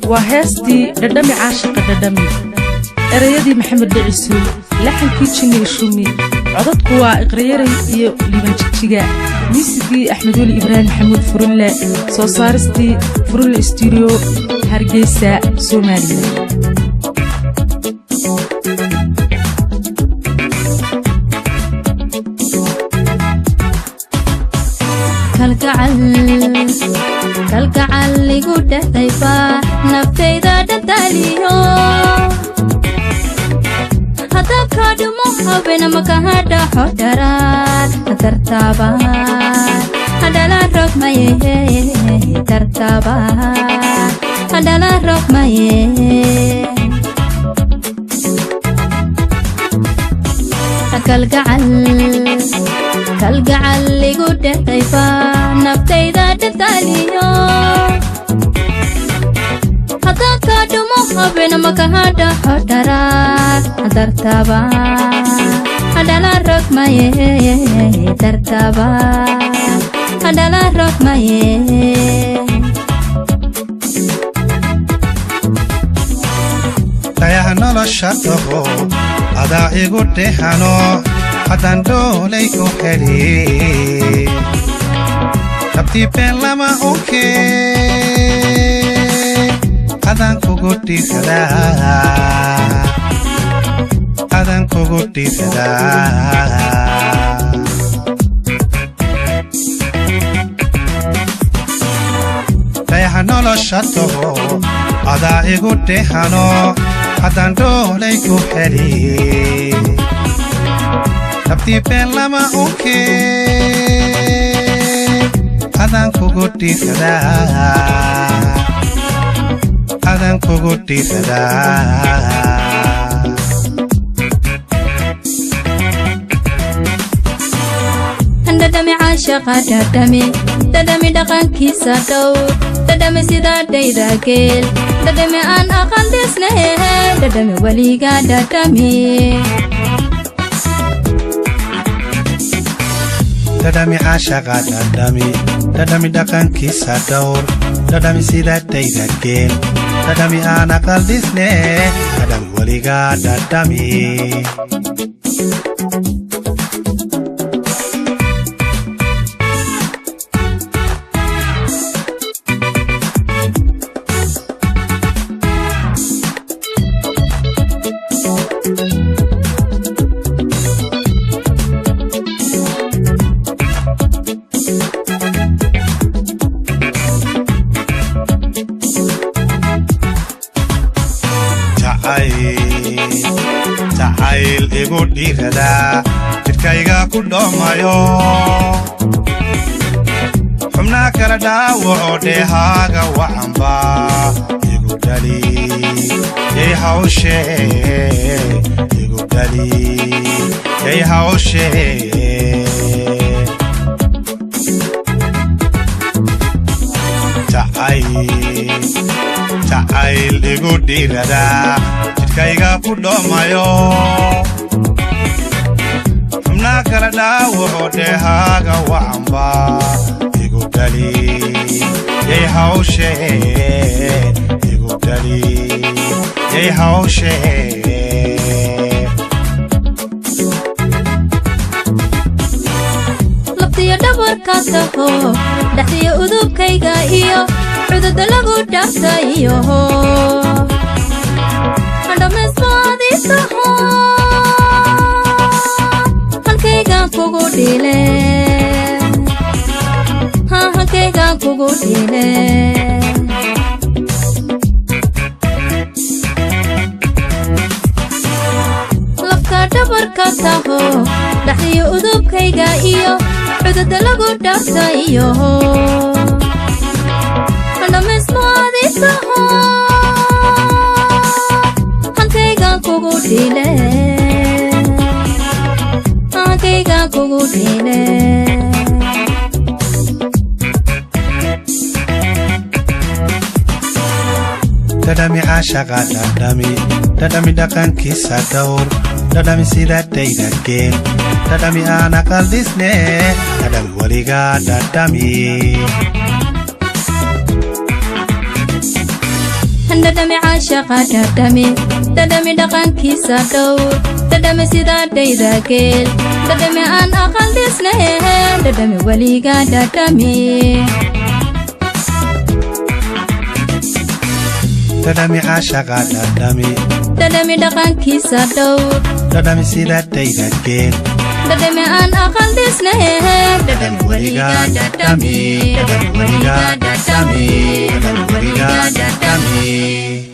وهستي ددمي عاشقة ددمي erayadii maxamed dhiciso laxankii jinniga shumi codadku waa iqrayari iyo liban jigjiga miisigii axmed weli ibraahim maxamuud furulle soo saaristii furulle studio hargeysa Soomaaliya kalgacal igu dhaxayba naftayda dhadaliyo kadmo habena makahada hodaran tartaban adala rock maye tartaban adala rock maye kalgacal igu dhaxayba naftayda dhadaliyo kadmo habena makahada hodaran tartaban adala rock maye tartaban adala rock maye tayaha nolosha toho adaa igu dhehano haddaan dhoolay ku heli tabtii been lama oke adaan kugu dhiirsadaa tayaha nolosha toho adaa igu dhehano haddaan dhoolay ku heli tabtii been lama oke adaan kugu dhiirsadaa dadami caashaqa dadami dhaqankiisa dhow dadami sida daydageel dadami aan aqal dhisnahe dadami weliga dadami caashaqa dadami dhaqankiisa dhowr dadami sida daydageel dadami aan aqal dhisne dadami weliga dadami jacayl igu dhiiradaa jidhkayga ku dhoomayo xubnaa kala dhaawaco dheehaaga wacanba igu dhali yay hawshee jacayl igu dhiiradaa jidhkayga ku dhoomayo xubnaa kala dhaawaco dheehaaga wacanba igu dhali yay hawshee labtiya dhabarka taho dhaxdiya udubkayga iyo cudurda lagu dhaaftayo dhamaysmaadiisaho halkaygaan kugu dhile labka dhabarka taho dhaxdiya udubkayga iyo cudurda lagu dhaaftayo dhamaysmaadiisaho halkaygaan kugu dhile dadami caashaqa dadami dhaqankiisa dhowr dadami sida daydageel dadami aan aqal dhisne dadami weliga dadami dhadhami caashaqa dhadhami dhaqankiisa dhowr dhadhami sida dhayda geel dhadhami aan aqal dhisnayn dhadhami weliga dhadhami dhadhami caashaqa dhadhami dhaqankiisa dhowr dhadhami sida dhayda geel dhadhami aan aqal dhisnayn dhadhami weliga dhadhami dhadhami weliga dhadhami dhadhami weliga dhadhami